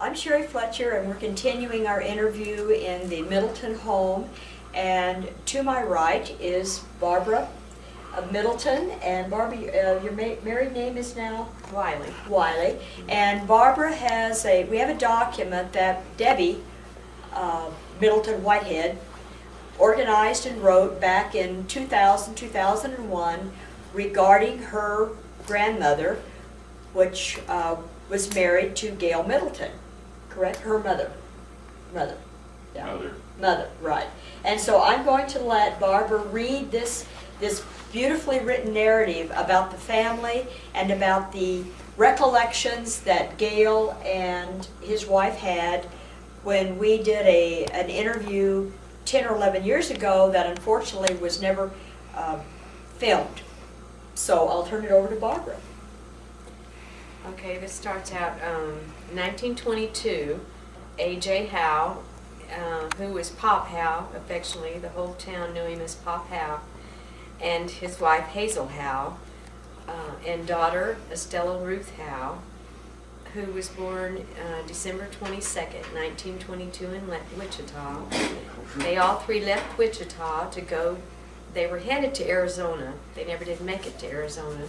I'm Sherry Fletcher, and we're continuing our interview in the Middleton home. And to my right is Barbara Middleton, and Barbara, your married name is now? Wiley. Wiley. And Barbara has we have a document that Debbie Middleton Whitehead organized and wrote back in 2001 regarding her grandmother, which was married to Gayle Middleton, correct? Her mother. Yeah. Mother, right. And so I'm going to let Barbara read this beautifully written narrative about the family and about the recollections that Gayle and his wife had when we did an interview 10 or 11 years ago that unfortunately was never filmed. So I'll turn it over to Barbara. Okay, this starts out 1922. A.J. Howe, who was Pop Howe, affectionately, the whole town knew him as Pop Howe, and his wife Hazel Howe, and daughter Estella Ruth Howe, who was born December 22nd, 1922 in Wichita. They all three left Wichita to go. They were headed to Arizona. They never did make it to Arizona.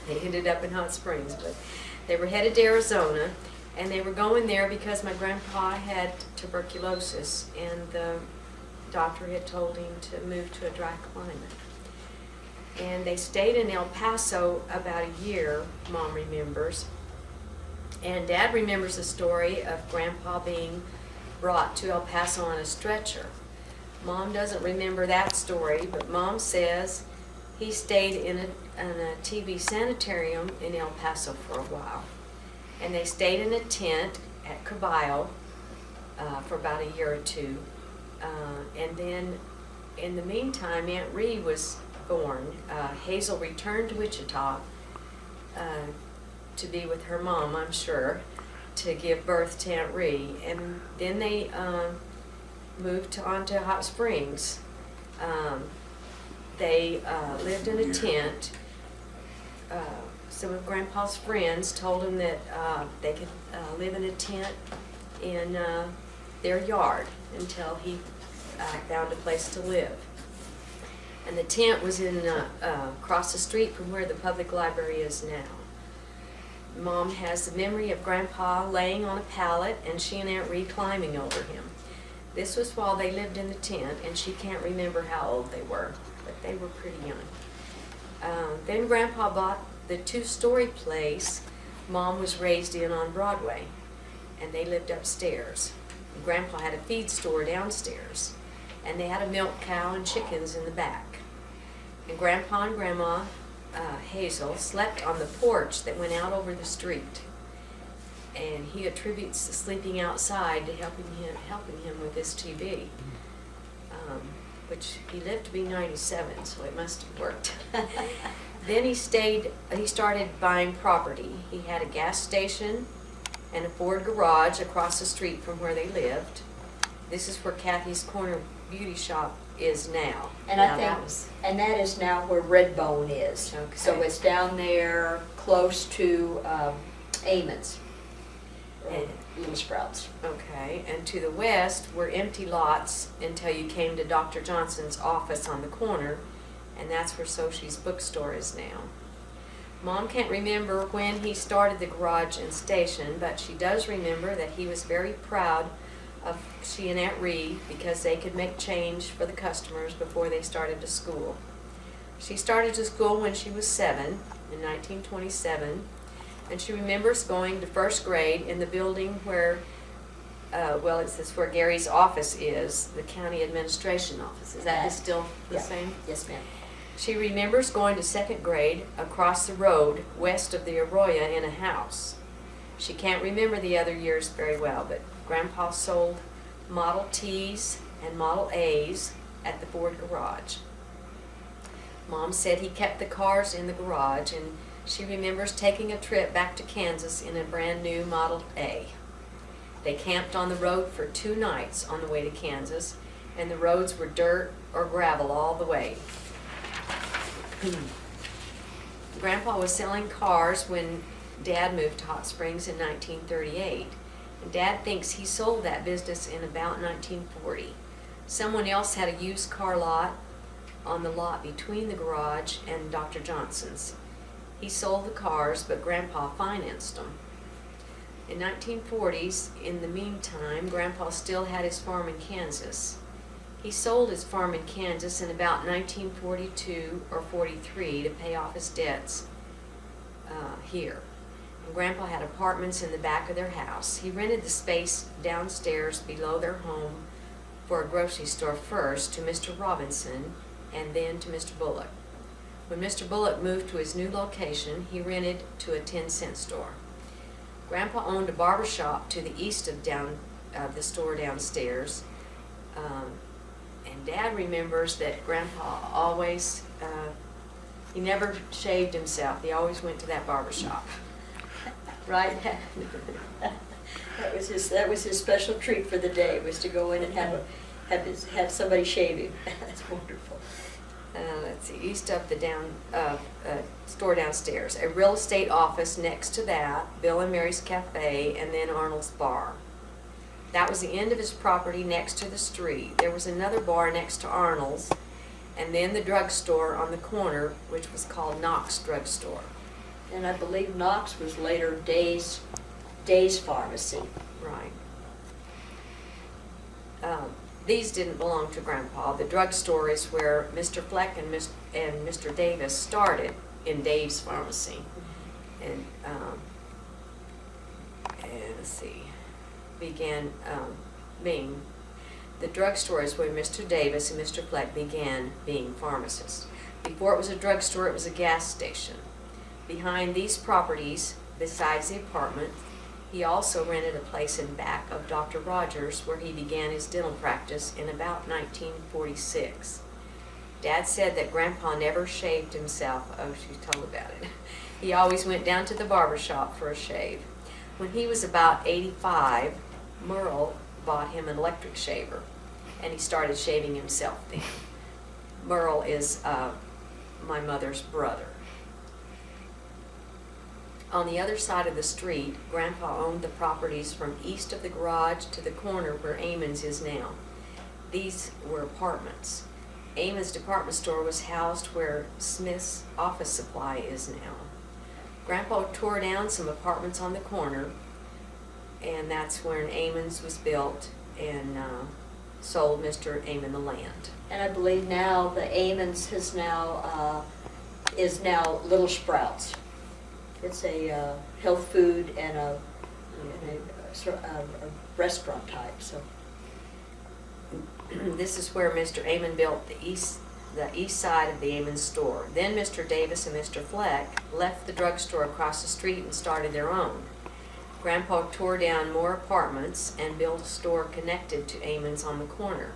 They ended up in Hot Springs, but they were headed to Arizona, and they were going there because my grandpa had tuberculosis, and the doctor had told him to move to a dry climate. And they stayed in El Paso about a year, Mom remembers. And Dad remembers the story of Grandpa being brought to El Paso on a stretcher. Mom doesn't remember that story, but Mom says he stayed in a TB sanitarium in El Paso for a while. And they stayed in a tent at Caballo for about a year or two. And then, in the meantime, Aunt Ree was born. Hazel returned to Wichita to be with her mom, I'm sure, to give birth to Aunt Ree. And then they moved on to Hot Springs. They lived in a tent. Some of Grandpa's friends told him that they could live in a tent in their yard until he found a place to live. And the tent was across the street from where the public library is now. Mom has the memory of Grandpa laying on a pallet and she and Aunt Ree climbing over him. This was while they lived in the tent, and she can't remember how old they were, but they were pretty young. Then Grandpa bought the two-story place Mom was raised in on Broadway, and they lived upstairs. Grandpa had a feed store downstairs, and they had a milk cow and chickens in the back. And Grandpa and Grandma Hazel slept on the porch that went out over the street. And he attributes the sleeping outside to helping him with his TB, which he lived to be 97, so it must have worked. Then he started buying property. He had a gas station and a Ford garage across the street from where they lived. This is where Kathy's Corner Beauty Shop is now. And and that is now where Redbone is. Okay. So it's down there close to Amon's. And Little Sprouts. Okay, and to the west were empty lots until you came to Dr. Johnson's office on the corner, and that's where Soshi's bookstore is now. Mom can't remember when he started the garage and station, but she does remember that he was very proud of she and Aunt Ree because they could make change for the customers before they started to school. She started to school when she was 7 in 1927. And she remembers going to first grade in the building where, it's where Gary's office is, the county administration office. Is that still the same? Yes, ma'am. She remembers going to second grade across the road west of the Arroyo in a house. She can't remember the other years very well, but Grandpa sold Model Ts and Model As at the Ford garage. Mom said he kept the cars in the garage, and she remembers taking a trip back to Kansas in a brand new Model A. They camped on the road for 2 nights on the way to Kansas, and the roads were dirt or gravel all the way. Grandpa was selling cars when Dad moved to Hot Springs in 1938, And Dad thinks he sold that business in about 1940. Someone else had a used car lot on the lot between the garage and Dr. Johnson's. He sold the cars, but Grandpa financed them. In 1940s, in the meantime, Grandpa still had his farm in Kansas. He sold his farm in Kansas in about 1942 or 43 to pay off his debts here. And Grandpa had apartments in the back of their house. He rented the space downstairs below their home for a grocery store first to Mr. Robinson and then to Mr. Bullock. When Mr. Bullock moved to his new location, he rented to a 10-cent store. Grandpa owned a barber shop to the east of the store downstairs. And Dad remembers that Grandpa always, he never shaved himself. He always went to that barber shop. Right? That was his special treat for the day, was to go in and have somebody shave him. That's wonderful. Let's see, east of the store downstairs. A real estate office next to that, Bill and Mary's Cafe, and then Arnold's Bar. That was the end of his property next to the street. There was another bar next to Arnold's, and then the drugstore on the corner, which was called Knox Drugstore. And I believe Knox was later Day's Pharmacy. Right. These didn't belong to Grandpa. The drugstore is where Mr. Fleck and Mr. Davis started in Dave's Pharmacy. And let's see, began being, the drugstore is where Mr. Davis and Mr. Fleck began being pharmacists. Before it was a drugstore, it was a gas station. Behind these properties, besides the apartment, he also rented a place in back of Dr. Rogers where he began his dental practice in about 1946. Dad said that Grandpa never shaved himself. Oh, she told about it. He always went down to the barber shop for a shave. When he was about 85, Merle bought him an electric shaver, and he started shaving himself then. Merle is my mother's brother. On the other side of the street, Grandpa owned the properties from east of the garage to the corner where Amon's is now. These were apartments. Amon's department store was housed where Smith's office supply is now. Grandpa tore down some apartments on the corner, and that's when Amon's was built, and sold Mr. Amon the land. And I believe now the Amon's is now Little Sprouts. It's a health food and a restaurant type. So This is where Mr. Amon built the east side of the Amon store. Then Mr. Davis and Mr. Fleck left the drugstore across the street and started their own. Grandpa tore down more apartments and built a store connected to Amon's on the corner.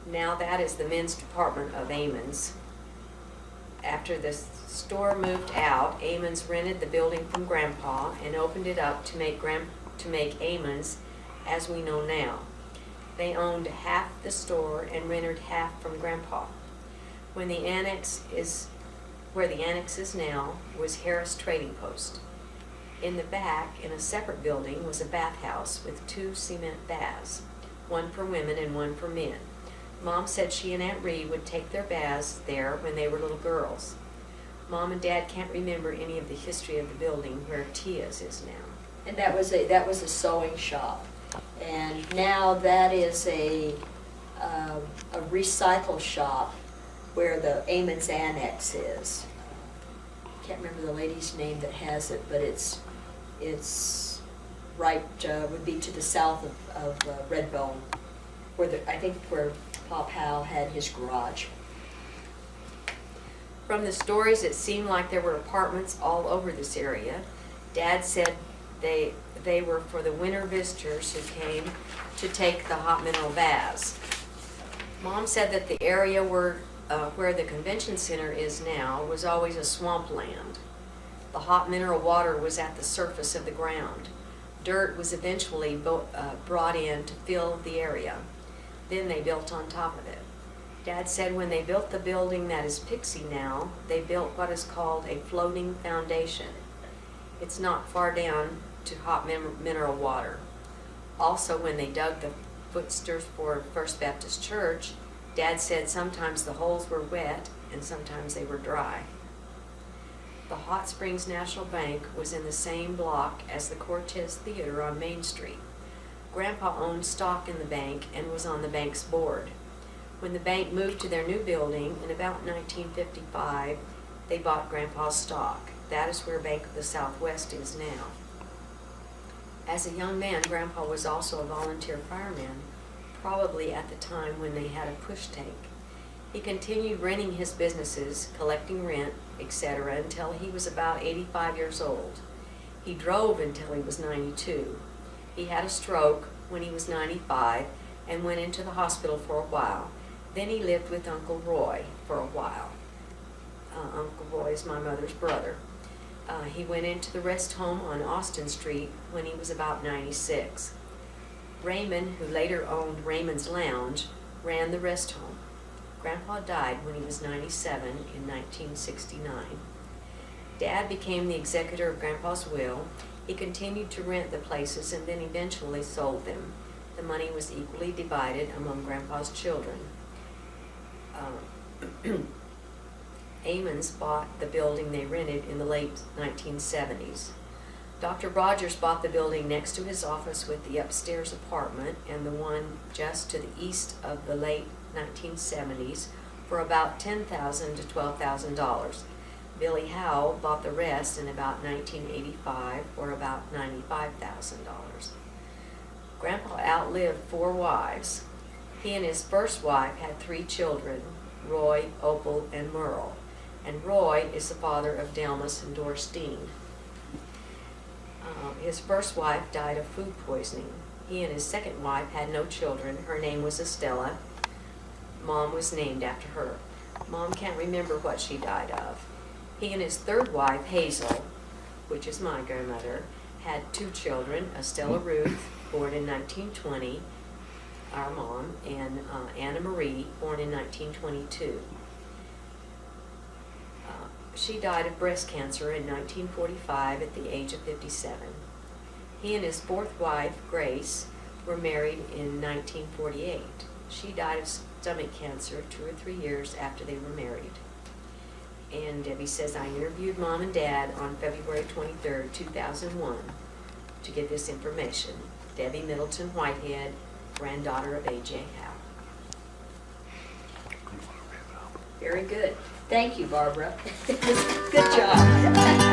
Now that is the men's department of Amon's. After the store moved out, Amon's rented the building from Grandpa and opened it up to make Amon's as we know now. They owned half the store and rented half from Grandpa. Where the annex is now, was Harris Trading Post. In the back, in a separate building, was a bathhouse with 2 cement baths, one for women and one for men. Mom said she and Aunt Ree would take their baths there when they were little girls. Mom and Dad can't remember any of the history of the building where Tia's is now. and that was a sewing shop, and now that is a recycle shop where the Amon's Annex is. Can't remember the lady's name that has it, but it's right, would be to the south of Redbone, I think where Pop Howe had his garage. From the stories, it seemed like there were apartments all over this area. Dad said they were for the winter visitors who came to take the hot mineral baths. Mom said that the area where the convention center is now was always a swampland. The hot mineral water was at the surface of the ground. Dirt was eventually brought in to fill the area. Then they built on top of it. Dad said when they built the building that is Pixie now, they built what is called a floating foundation. It's not far down to hot mineral water. Also, when they dug the footsters for First Baptist Church, Dad said sometimes the holes were wet and sometimes they were dry. The Hot Springs National Bank was in the same block as the Cortez Theater on Main Street. Grandpa owned stock in the bank and was on the bank's board. When the bank moved to their new building in about 1955, they bought Grandpa's stock. That is where Bank of the Southwest is now. As a young man, Grandpa was also a volunteer fireman, probably at the time when they had a push tank. He continued renting his businesses, collecting rent, etc., until he was about 85 years old. He drove until he was 92. He had a stroke when he was 95 and went into the hospital for a while. Then he lived with Uncle Roy for a while. Uncle Roy is my mother's brother. He went into the rest home on Austin Street when he was about 96. Raymond, who later owned Raymond's Lounge, ran the rest home. Grandpa died when he was 97 in 1969. Dad became the executor of Grandpa's will. He continued to rent the places and then eventually sold them. The money was equally divided among Grandpa's children. Amons bought the building they rented in the late 1970s. Dr. Rogers bought the building next to his office with the upstairs apartment and the one just to the east of the late 1970s for about $10,000 to $12,000. Billy Howe bought the rest in about 1985 for about $95,000. Grandpa outlived 4 wives. He and his first wife had 3 children, Roy, Opal, and Merle. And Roy is the father of Delmas and Dorstein. His first wife died of food poisoning. He and his second wife had no children. Her name was Estella. Mom was named after her. Mom can't remember what she died of. He and his third wife, Hazel, which is my grandmother, had 2 children, Estella Ruth, born in 1920, our mom, and Anna Marie, born in 1922. She died of breast cancer in 1945 at the age of 57. He and his 4th wife, Grace, were married in 1948. She died of stomach cancer 2 or 3 years after they were married. And Debbie says, I interviewed Mom and Dad on February 23rd, 2001 to get this information. Debbie Middleton Whitehead, granddaughter of A.J. Howe. Very good. Thank you, Barbara. Good job.